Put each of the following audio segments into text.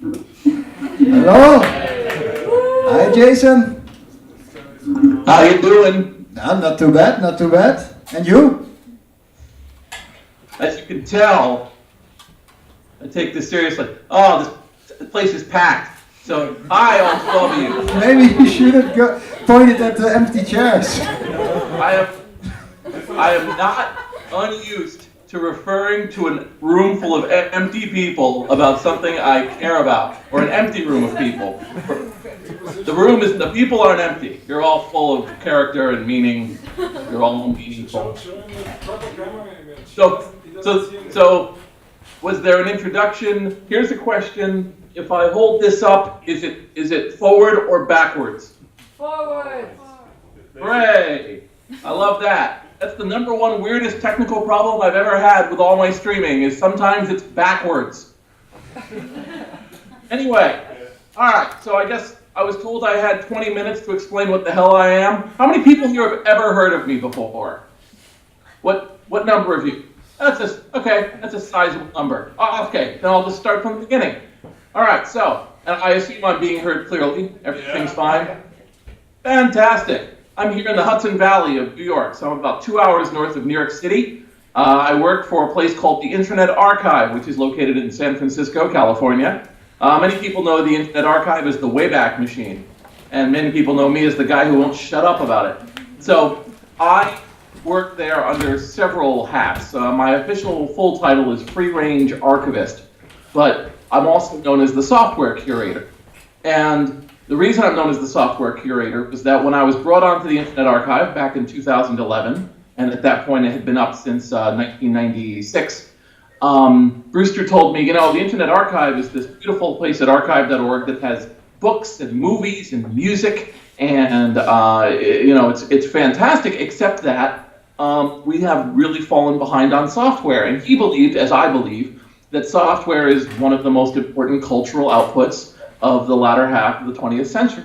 Hello. Hi, Jason. How you doing? No, not too bad, not too bad. And you? As you can tell, I take this seriously. Oh, this place is packed. So I all 12 of you. Maybe you shouldn't go point it at the empty chairs. I am not unused to referring to a room full of empty people about something I care about, or an empty room of people. The people aren't empty. You're all full of character and meaning. You're all meaningful. So, was there an introduction? Here's a question. If I hold this up, is it forward or backwards? Forward. Hooray! I love that. That's the number one weirdest technical problem I've ever had with all my streaming, is sometimes it's backwards. Anyway, all right, so I guess I was told I had 20 minutes to explain what the hell I am. How many people here have ever heard of me before? What number of you? That's a sizable number. Oh, okay, then I'll just start from the beginning. All right, so, and I assume I'm being heard clearly. Everything's fine? Fantastic. I'm here in the Hudson Valley of New York, so I'm about 2 hours north of New York City. I work for a place called the Internet Archive, which is located in San Francisco, California. Many people know the Internet Archive as the Wayback Machine, and many people know me as the guy who won't shut up about it. So I work there under several hats. My official full title is Free Range Archivist, but I'm also known as the Software Curator. And the reason I'm known as the Software Curator is that when I was brought onto the Internet Archive back in 2011, and at that point it had been up since 1996, Brewster told me, you know, the Internet Archive is this beautiful place at archive.org that has books and movies and music, and you know, it's fantastic, except that we have really fallen behind on software. And he believed, as I believe, that software is one of the most important cultural outputs of the latter half of the 20th century.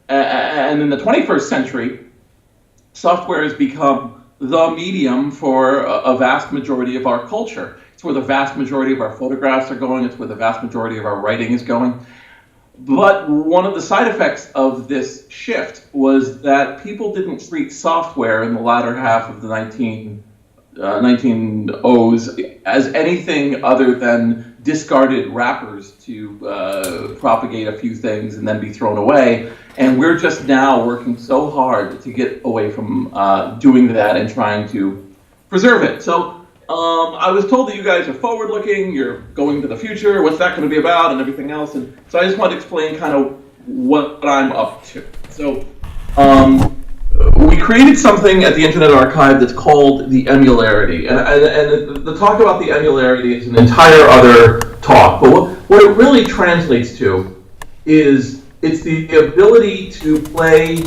And in the 21st century, software has become the medium for a vast majority of our culture. It's where the vast majority of our photographs are going. It's where the vast majority of our writing is going. But one of the side effects of this shift was that people didn't treat software in the latter half of the 1900s as anything other than discarded wrappers to propagate a few things and then be thrown away. And we're just now working so hard to get away from doing that and trying to preserve it. So I was told that you guys are forward-looking, you're going to the future, what's that going to be about, and everything else. And so I just want to explain kind of what I'm up to. So we created something at the Internet Archive that's called the Emularity. And the talk about the Emularity is an entire other talk. But what it really translates to is it's the ability to play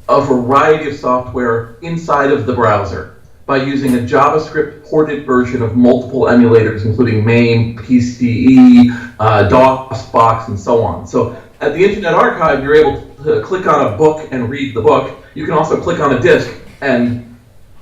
a variety of software inside of the browser by using a JavaScript ported version of multiple emulators, including MAME, PCE, DOSBox, and so on. So at the Internet Archive, you're able to click on a book and read the book. You can also click on a disk and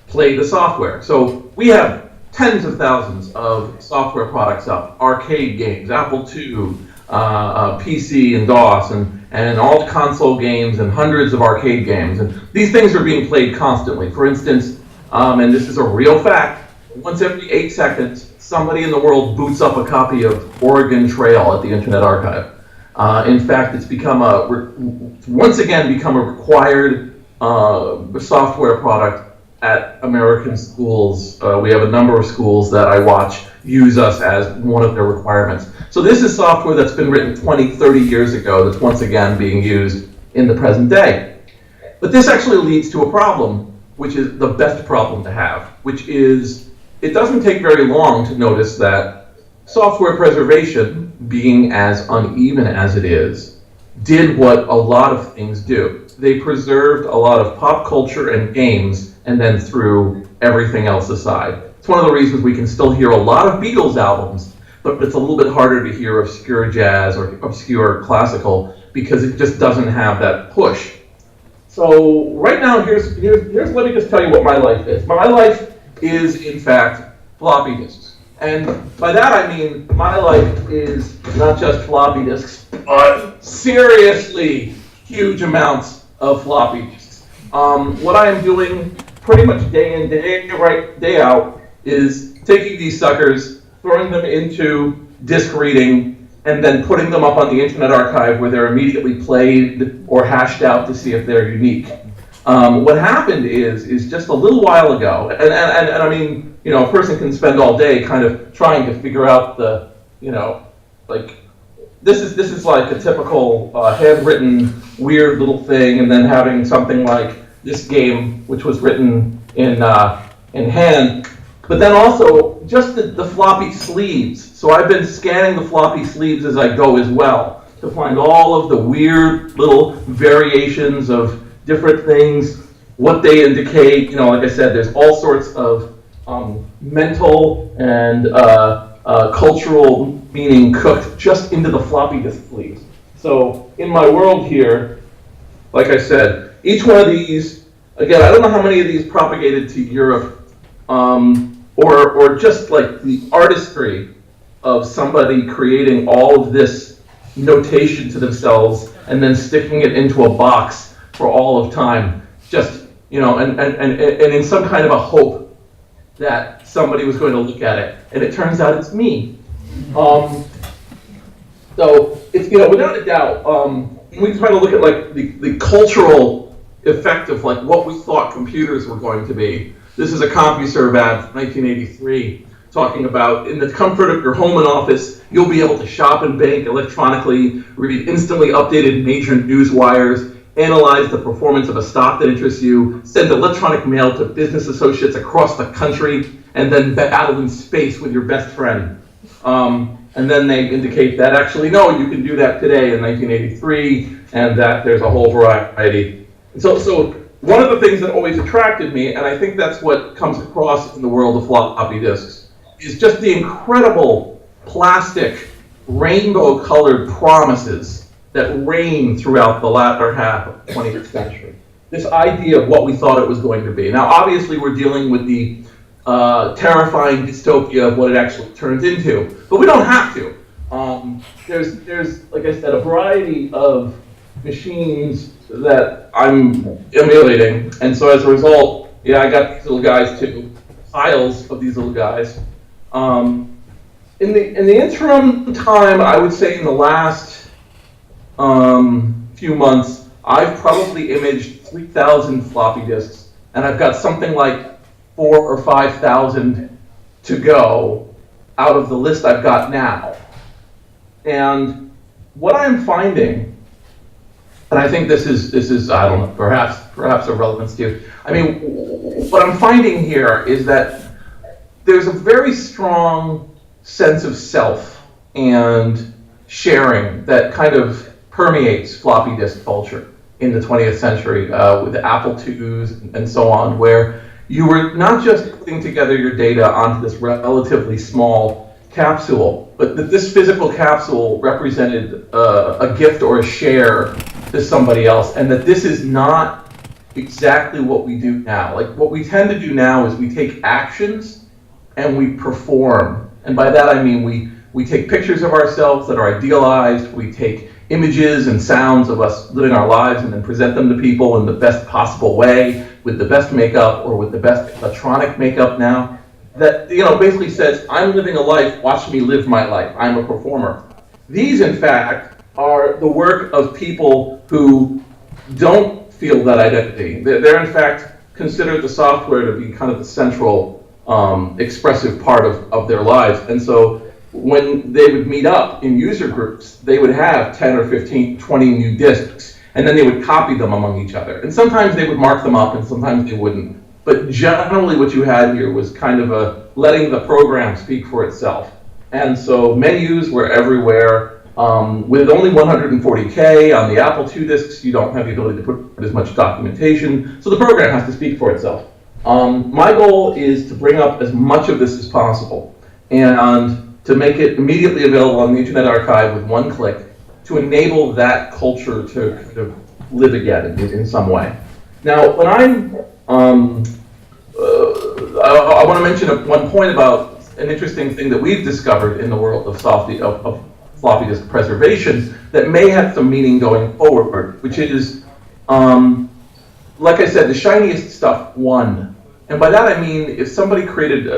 play the software. So we have tens of thousands of software products up, arcade games, Apple II, PC and DOS, and all the console games and hundreds of arcade games. And these things are being played constantly. For instance, and this is a real fact, once every 8 seconds, somebody in the world boots up a copy of Oregon Trail at the Internet Archive. In fact, it's become once again become a required software product at American schools. We have a number of schools that I watch use us as one of their requirements. So this is software that's been written 20, 30 years ago that's once again being used in the present day. But this actually leads to a problem, which is the best problem to have, which is it doesn't take very long to notice that software preservation, being as uneven as it is, did what a lot of things do. They preserved a lot of pop culture and games and then threw everything else aside. It's one of the reasons we can still hear a lot of Beatles albums, but it's a little bit harder to hear obscure jazz or obscure classical because it just doesn't have that push. So right now, here's let me just tell you what my life is. My life is, in fact, floppy disks. And by that I mean my life is not just floppy disks, but seriously huge amounts of floppy disks. What I am doing pretty much day in, day out is taking these suckers, throwing them into disk reading, and then putting them up on the Internet Archive where they're immediately played or hashed out to see if they're unique. What happened is just a little while ago, and I mean, you know, a person can spend all day kind of trying to figure out the, you know, like, this is like a typical handwritten weird little thing, and then having something like this game, which was written in hand, but then also just the floppy sleeves. So I've been scanning the floppy sleeves as I go as well to find all of the weird little variations of different things, what they indicate. You know, like I said, there's all sorts of mental and cultural meaning cooked just into the floppy disk sleeves. So in my world here, like I said, each one of these, again, I don't know how many of these propagated to Europe, or just like the artistry of somebody creating all of this notation to themselves and then sticking it into a box for all of time, just, you know, and in some kind of a hope that somebody was going to look at it, and it turns out it's me. So it's, you know, without a doubt, we try to look at like the cultural effect of like what we thought computers were going to be. This is a CompuServe ad from 1983 talking about, in the comfort of your home and office, you'll be able to shop and bank electronically, read instantly updated major news wires, analyze the performance of a stock that interests you, send electronic mail to business associates across the country, and then battle in space with your best friend. And then they indicate that actually, no, you can do that today in 1983, and that there's a whole variety. So one of the things that always attracted me, and I think that's what comes across in the world of floppy disks, is just the incredible plastic, rainbow-colored promises that reign throughout the latter half of the 20th century. This idea of what we thought it was going to be. Now, obviously, we're dealing with the terrifying dystopia of what it actually turns into, but we don't have to. There's, like I said, a variety of machines that I'm emulating, and so as a result, yeah, I got these little guys too, piles of these little guys. In the interim time, I would say in the last few months, I've probably imaged 3,000 floppy disks, and I've got something like 4,000 or 5,000 to go out of the list I've got now. And what I'm finding, and I think this is I don't know, perhaps of relevance to you. I mean, what I'm finding here is that there's a very strong sense of self and sharing that kind of permeates floppy disk culture in the 20th century with the Apple IIs and so on, where you were not just putting together your data onto this relatively small capsule, but that this physical capsule represented a gift or a share to somebody else, and that this is not exactly what we do now. Like, what we tend to do now is we take actions and we perform. And by that I mean we take pictures of ourselves that are idealized, we take images and sounds of us living our lives and then present them to people in the best possible way, with the best makeup or with the best electronic makeup now, that, you know, basically says, I'm living a life, watch me live my life, I'm a performer. These, in fact, are the work of people who don't feel that identity. They're in fact considered the software to be kind of the central expressive part of their lives. And so when they would meet up in user groups, they would have 10 or 15, 20 new disks, and then they would copy them among each other. And sometimes they would mark them up, and sometimes they wouldn't. But generally what you had here was kind of a letting the program speak for itself. And so menus were everywhere. With only 140K on the Apple II disks, you don't have the ability to put as much documentation, so the program has to speak for itself. My goal is to bring up as much of this as possible, and to make it immediately available on the Internet Archive with one click, to enable that culture to kind of live again in some way. Now, when I want to mention one point about an interesting thing that we've discovered in the world of floppy disk preservation that may have some meaning going forward, which is, like I said, the shiniest stuff won. And by that I mean, if somebody created,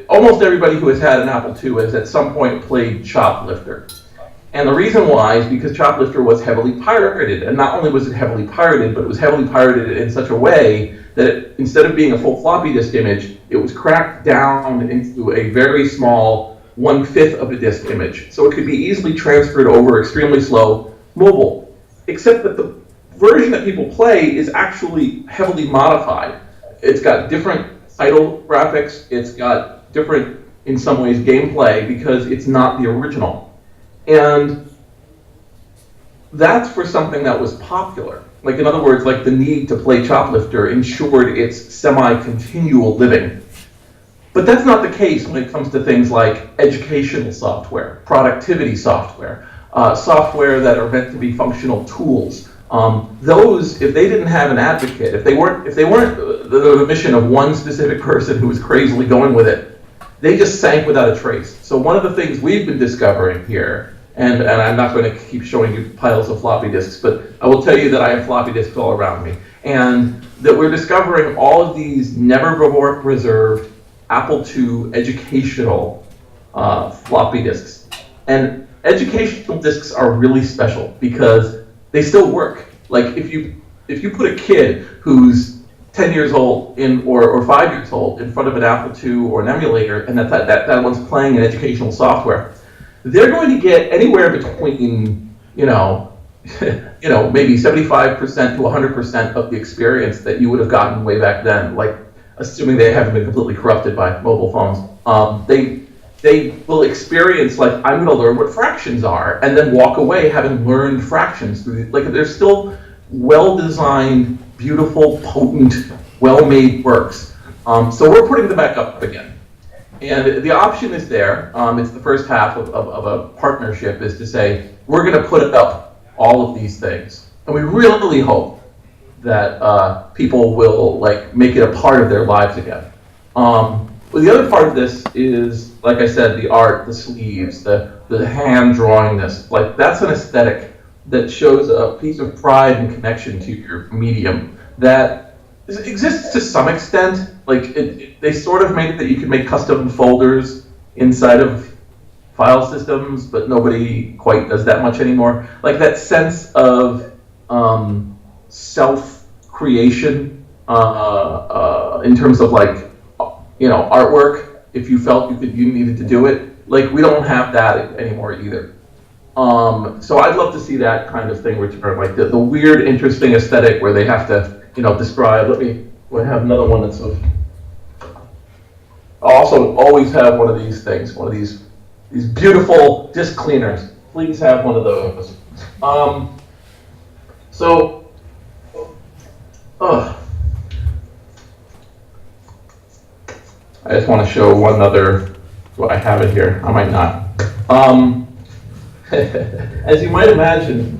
almost everybody who has had an Apple II has at some point played Choplifter. And the reason why is because Choplifter was heavily pirated. And not only was it heavily pirated, but it was heavily pirated in such a way that instead of being a full floppy disk image, it was cracked down into a very small 1/5 of a disk image. So it could be easily transferred over extremely slow mobile. Except that the version that people play is actually heavily modified. It's got different title graphics, it's got different, in some ways, gameplay because it's not the original. And that's for something that was popular. Like, in other words, like the need to play Choplifter ensured its semi-continual living. But that's not the case when it comes to things like educational software, productivity software, software that are meant to be functional tools. Those, if they didn't have an advocate, if they weren't the mission of one specific person who was crazily going with it, they just sank without a trace. So one of the things we've been discovering here, and I'm not going to keep showing you piles of floppy disks, but I will tell you that I have floppy disks all around me, and that we're discovering all of these never before preserved Apple II educational floppy disks. And educational disks are really special because they still work. Like if you put a kid who's 10 years old or 5 years old in front of an Apple II or an emulator, and that one's playing an educational software, they're going to get anywhere between maybe 75% to 100% of the experience that you would have gotten way back then. Like, assuming they haven't been completely corrupted by mobile phones, they will experience, like, I'm going to learn what fractions are, and then walk away having learned fractions. Like, they're still well-designed, beautiful, potent, well-made works. So we're putting them back up again. And the option is there. It's the first half of a partnership, is to say, we're going to put up all of these things. And we really hope that people will, like, make it a part of their lives again. Well, the other part of this is, like I said, the art, the sleeves, the hand drawing this. Like, that's an aesthetic that shows a piece of pride and connection to your medium that exists to some extent. Like, they sort of made it that you could make custom folders inside of file systems, but nobody quite does that much anymore. Like, that sense of self-creation in terms of, like, artwork, if you felt you needed to do it. Like, we don't have that anymore either. So I'd love to see that kind of thing return, like the weird, interesting aesthetic where they have to, describe. We'll have another one that's of. I'll also always have one of these things, one of these beautiful disk cleaners. Please have one of those. I just want to show one other. Well, I have it here. I might not. As you might imagine,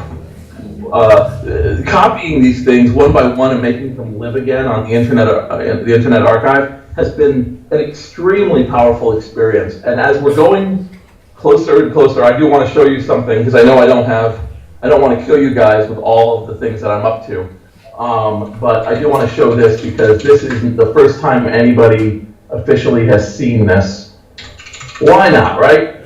copying these things one by one and making them live again on the Internet Archive has been an extremely powerful experience. And as we're going closer and closer, I do want to show you something, because I know I don't want to kill you guys with all of the things that I'm up to. But I do want to show this because this isn't the first time anybody officially has seen this. Why not, right?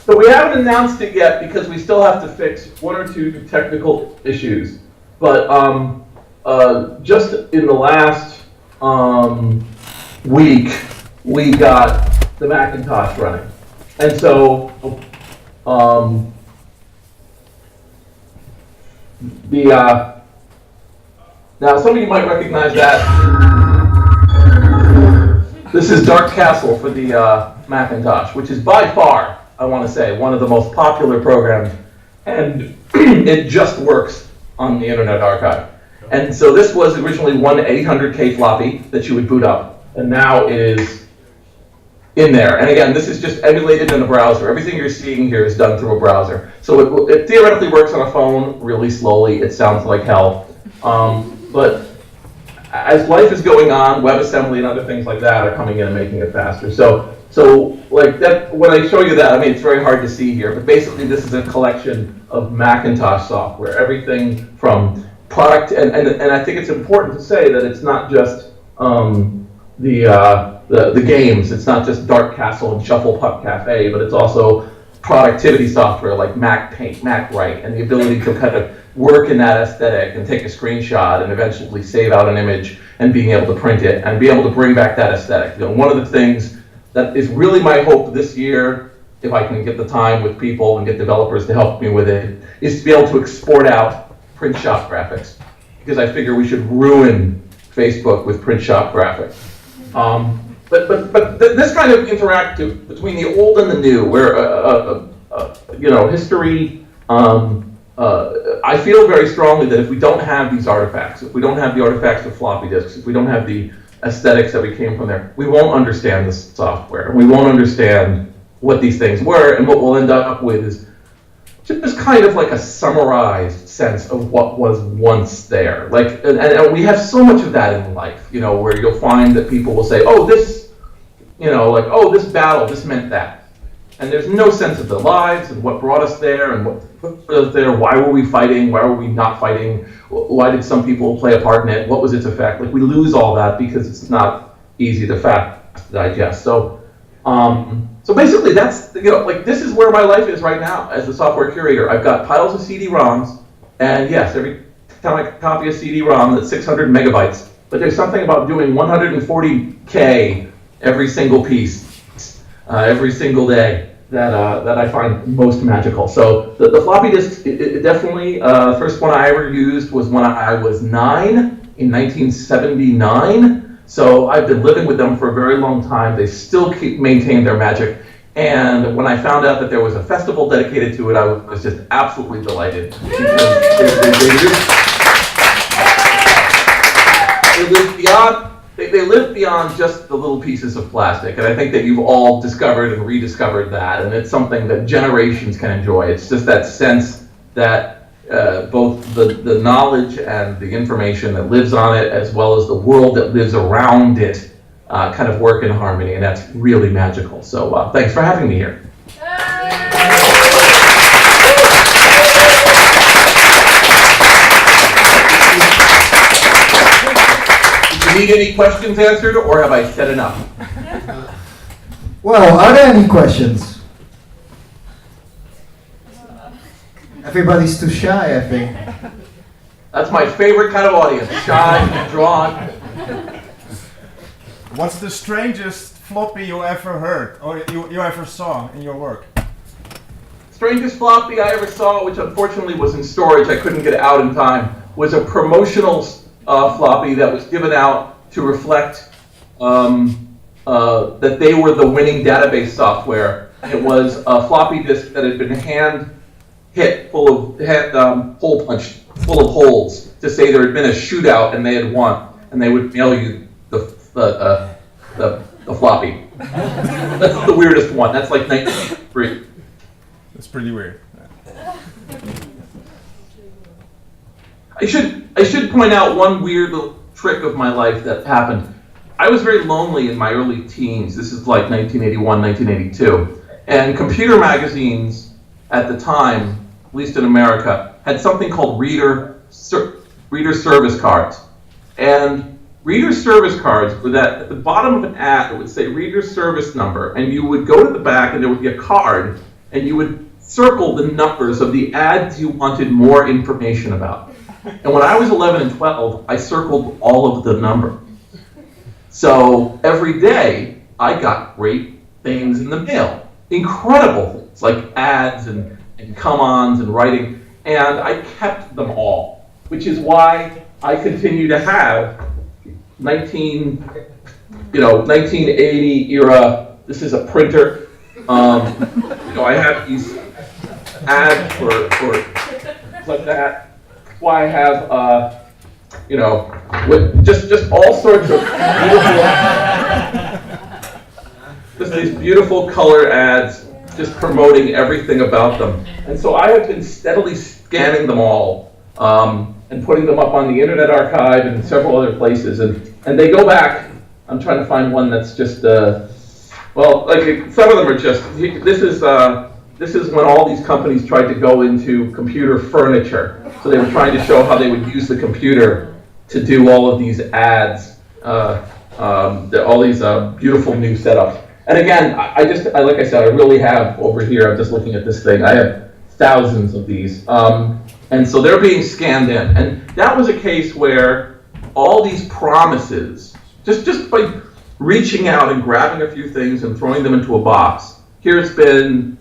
So we haven't announced it yet because we still have to fix one or two technical issues. But just in the last week, we got the Macintosh running. And so now some of you might recognize that. This is Dark Castle for the Macintosh, which is by far, I want to say, one of the most popular programs, and it just works on the Internet Archive. And so this was originally one 800K floppy that you would boot up, and now it is in there. And again, this is just emulated in a browser. Everything you're seeing here is done through a browser. So it theoretically works on a phone really slowly. It sounds like hell. But as life is going on, WebAssembly and other things like that are coming in and making it faster. So like that, when I show you that, I mean, it's very hard to see here, but basically this is a collection of Macintosh software, everything from product, and I think it's important to say that it's not just the games, it's not just Dark Castle and Shuffle Puck Cafe, but it's also productivity software like Mac Paint, Mac Write, and the ability to kind of work in that aesthetic and take a screenshot and eventually save out an image and being able to print it and be able to bring back that aesthetic. You know, one of the things that is really my hope this year, if I can get the time with people and get developers to help me with it, is to be able to export out print shop graphics, because I figure we should ruin Facebook with print shop graphics. But this kind of interactive between the old and the new, where you know, history. I feel very strongly that if we don't have these artifacts, if we don't have the artifacts of floppy disks, if we don't have the aesthetics that we came from there, we won't understand the software, and we won't understand what these things were, and what we'll end up with is just kind of like a summarized sense of what was once there. Like, and we have so much of that in life, you know, where you'll find that people will say, oh, this, you know, like, oh, this battle, this meant that. And there's no sense of the lives and what brought us there and what put us there. Why were we fighting? Why were we not fighting? Why did some people play a part in it? What was its effect? Like, we lose all that because it's not easy to digest. So, so basically, that's, you know, like, this is where my life is right now as the software curator. I've got piles of CD-ROMs, and yes, every time I copy a CD-ROM, that's 600 megabytes. But there's something about doing 140K every single piece, every single day, that I find most magical. So the floppy disks, it definitely, the first one I ever used was when I was 9 in 1979. So I've been living with them for a very long time. They still maintain their magic. And when I found out that there was a festival dedicated to it, I was just absolutely delighted. They live beyond just the little pieces of plastic, and I think that you've all discovered and rediscovered that, and it's something that generations can enjoy. It's just that sense that both the knowledge and the information that lives on it, as well as the world that lives around it, kind of work in harmony, and that's really magical. So thanks for having me here. Need any questions answered, or have I said enough? Well, are there any questions? Everybody's too shy, I think. That's my favorite kind of audience, shy, drawn. What's the strangest floppy you ever heard, or you ever saw in your work? Strangest floppy I ever saw, which unfortunately was in storage, I couldn't get it out in time, was a promotional floppy that was given out to reflect that they were the winning database software. It was a floppy disk that had been hand hit, hole punched, full of holes, to say there had been a shootout and they had won, and they would mail you the floppy. That's the weirdest one. That's like 1993. That's pretty weird. I should point out one weird little trick of my life that happened. I was very lonely in my early teens. This is like 1981, 1982. And computer magazines at the time, at least in America, had something called reader service cards. And reader service cards were that at the bottom of an ad, it would say reader service number. And you would go to the back and there would be a card, and you would circle the numbers of the ads you wanted more information about. And when I was 11 and 12, I circled all of the numbers. So every day, I got great things in the mail. Incredible things, like ads and come-ons and writing. And I kept them all, which is why I continue to have 1980 era, this is a printer. I have these ads for like that. Why I have, with just all sorts of beautiful, just these beautiful color ads, just promoting everything about them. And so I have been steadily scanning them all. and putting them up on the Internet Archive and several other places. And they go back. I'm trying to find one that's just, well, like some of them are just, this is when all these companies tried to go into computer furniture. So they were trying to show how they would use the computer to do all of these ads, all these beautiful new setups. And again, I like I said, I really have over here, I'm just looking at this thing, I have thousands of these. And so they're being scanned in. And that was a case where all these promises, just by reaching out and grabbing a few things and throwing them into a box, here it's been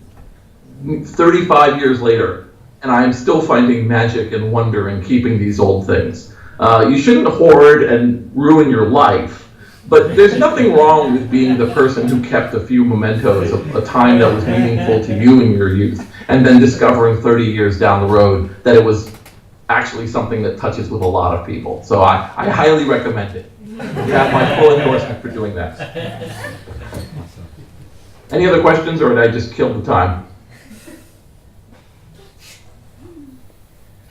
35 years later, and I am still finding magic and wonder in keeping these old things. You shouldn't hoard and ruin your life, but there's nothing wrong with being the person who kept a few mementos of a time that was meaningful to you in your youth, and then discovering 30 years down the road that it was actually something that touches with a lot of people. So I highly recommend it. You have my full endorsement for doing that. Any other questions, or did I just kill the time?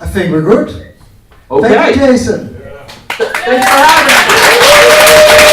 I think we're good. Okay. Thank you, Jason. Thanks for having me.